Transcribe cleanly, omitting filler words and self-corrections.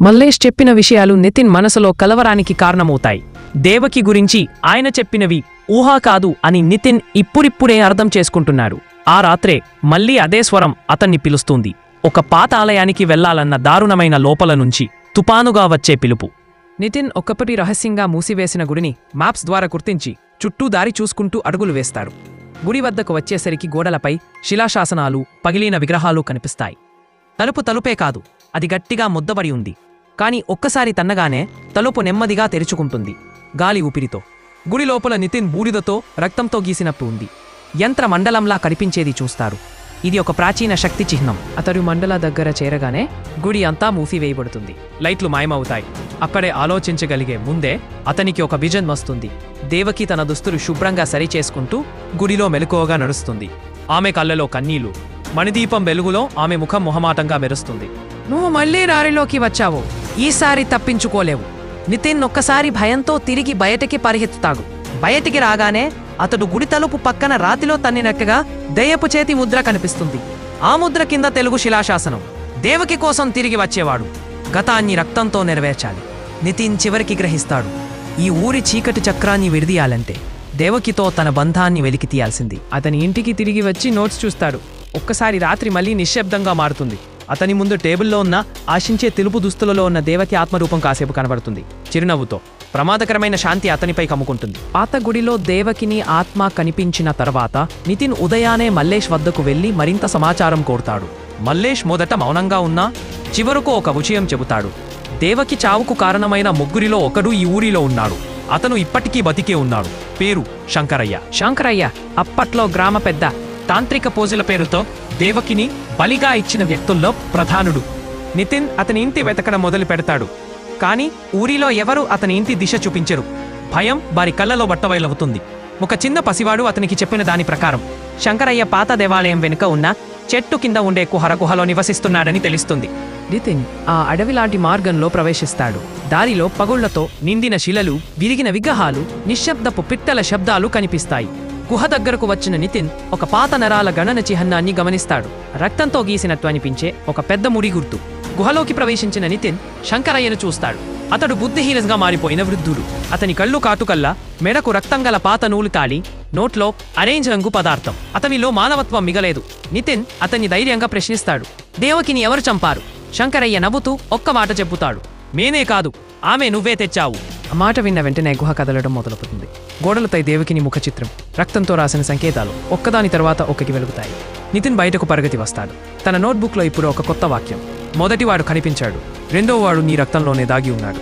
మల్లేష్ చెప్పిన విషయాలు నితిన్ మనసులో కలవరానికి కారణమవుతాయి. దేవకి గురించి ఆయన చెప్పినవి ఊహా కాదు అని నితిన్ ఇప్పుడిప్పుడే అర్థం చేసుకుంటున్నాడు. ఆ రాత్రే మళ్లీ అదే స్వరం అతన్ని పిలుస్తుంది. ఒక పాత ఆలయానికి వెళ్లాలన్న దారుణమైన లోపల నుంచి తుపానుగా వచ్చే పిలుపు. నితిన్ ఒక్కపటి రహస్యంగా మూసివేసిన గుడిని మ్యాప్స్ ద్వారా గుర్తించి చుట్టూ దారి చూసుకుంటూ అడుగులు వేస్తాడు. గుడి వద్దకు వచ్చేసరికి గోడలపై శిలాశాసనాలు, పగిలిన విగ్రహాలు కనిపిస్తాయి. తలుపే కాదు, అది గట్టిగా ముద్దబడి ఉంది. కాని ఒక్కసారి తన్నగానే తలుపు నెమ్మదిగా తెరుచుకుంటుంది, గాలి ఊపిరితో. గుడి లోపల నితిన్ బూడిదతో, రక్తంతో గీసినట్టు ఉంది. యంత్ర మండలంలా కనిపించేది చూస్తారు. ఇది ఒక ప్రాచీన శక్తి చిహ్నం. అతడు మండల దగ్గర చేరగానే గుడి అంతా మూసివేయబడుతుంది. లైట్లు మాయమవుతాయి. అక్కడే ఆలోచించగలిగే ముందే అతనికి ఒక విజన్ వస్తుంది. దేవకి తన దుస్తులు శుభ్రంగా సరిచేసుకుంటూ గుడిలో మెలకువగా నడుస్తుంది. ఆమె కళ్ళలో కన్నీళ్లు. మణిదీపం వెలుగులో ఆమె ముఖం మొహమాటంగా మెరుస్తుంది. నువ్వు మళ్లీ దారిలోకి వచ్చావు, ఈసారి తప్పించుకోలేవు. నితిన్ ఒక్కసారి భయంతో తిరిగి బయటికి పరిగెత్తుతాడు. బయటికి రాగానే అతడు గుడి తలుపు పక్కన రాతిలో తన్నినట్టుగా దయ్యపు చేతి ముద్ర కనిపిస్తుంది. ఆ ముద్ర కింద తెలుగు శిలాశాసనం. దేవకి కోసం తిరిగి వచ్చేవాడు గతాన్ని రక్తంతో నెరవేర్చాలి. నితిన్ చివరికి గ్రహిస్తాడు, ఈ ఊరి చీకటి చక్రాన్ని విడదీయాలంటే దేవకితో తన బంధాన్ని వెలికి తీయాల్సింది. అతని ఇంటికి తిరిగి వచ్చి నోట్స్ చూస్తాడు. ఒక్కసారి రాత్రి మళ్లీ నిశ్శబ్దంగా మారుతుంది. అతని ముందు టేబుల్లో ఉన్న ఆశించే తెలుపు దుస్తులలో ఉన్న దేవకి ఆత్మరూపం కాసేపు కనబడుతుంది. చిరునవ్వుతో ప్రమాదకరమైన శాంతి అతనిపై కమ్ముకుంటుంది. పాత గుడిలో దేవకిని ఆత్మ కనిపించిన తర్వాత నితిన్ ఉదయానే మల్లేష్ వద్దకు వెళ్లి మరింత సమాచారం కోరుతాడు. మల్లేష్ మొదట మౌనంగా ఉన్నా చివరకు ఒక విషయం చెబుతాడు. దేవకి చావుకు కారణమైన ముగ్గురిలో ఒకడు ఈ ఊరిలో ఉన్నాడు. అతను ఇప్పటికీ బతికే ఉన్నాడు. పేరు శంకరయ్య. అప్పట్లో గ్రామ పెద్ద. తాంత్రిక పూజల పేరుతో దేవకిని బలిగా ఇచ్చిన వ్యక్తుల్లో ప్రధానుడు. నితిన్ అతని ఇంటి వెతకడం మొదలు పెడతాడు. కాని ఊరిలో ఎవరూ అతని ఇంటి దిశ చూపించరు. భయం వారి కళ్ళలో బట్టబయలవుతుంది. ఒక చిన్న పసివాడు అతనికి చెప్పిన దాని ప్రకారం శంకరయ్య పాత దేవాలయం వెనుక ఉన్న చెట్టు కింద ఉండే గుహలో నివసిస్తున్నాడని తెలుస్తుంది. నితిన్ ఆ అడవిలాంటి మార్గంలో ప్రవేశిస్తాడు. దారిలో పగుళ్లతో నిండిన శిలలు, విరిగిన విగ్రహాలు, నిశ్శబ్దపు పిట్టల శబ్దాలు కనిపిస్తాయి. గుహ దగ్గరకు వచ్చిన నితిన్ ఒక పాత నరాల గణన చిహ్నాన్ని గమనిస్తాడు. రక్తంతో గీసినట్టు అనిపించే ఒక పెద్ద ముడి గుర్తు. గుహలోకి ప్రవేశించిన నితిన్ శంకరయ్యను చూస్తాడు. అతడు బుద్ధిహీనంగా మారిపోయిన వృద్ధుడు. అతని కళ్ళు కాటుకల్లా, మెడకు రక్తం గల పాత నూలు తాళి, నోట్లో ఆరెంజ్ రంగు పదార్థం. అతనిలో మానవత్వం మిగలేదు. నితిన్ అతన్ని ధైర్యంగా ప్రశ్నిస్తాడు. దేవకిని ఎవరు చంపారు? శంకరయ్య నవ్వుతూ ఒక్క మాట చెబుతాడు. మేనే కాదు, ఆమె నువ్వే తెచ్చావు. ఆ మాట విన్న వెంటనే గుహ కదలడం మొదలుపుతుంది. గోడలపై దేవకిని ముఖ చిత్రం, రక్తంతో రాసిన సంకేతాలు ఒక్కదాని తర్వాత ఒక్కకి వెలుగుతాయి. నితిన్ బయటకు పరిగెత్తి వస్తాడు. తన నోట్బుక్లో ఇప్పుడు ఒక కొత్త వాక్యం. మొదటివాడు కనిపించాడు, రెండోవాడు నీ రక్తంలోనే దాగి ఉన్నాడు.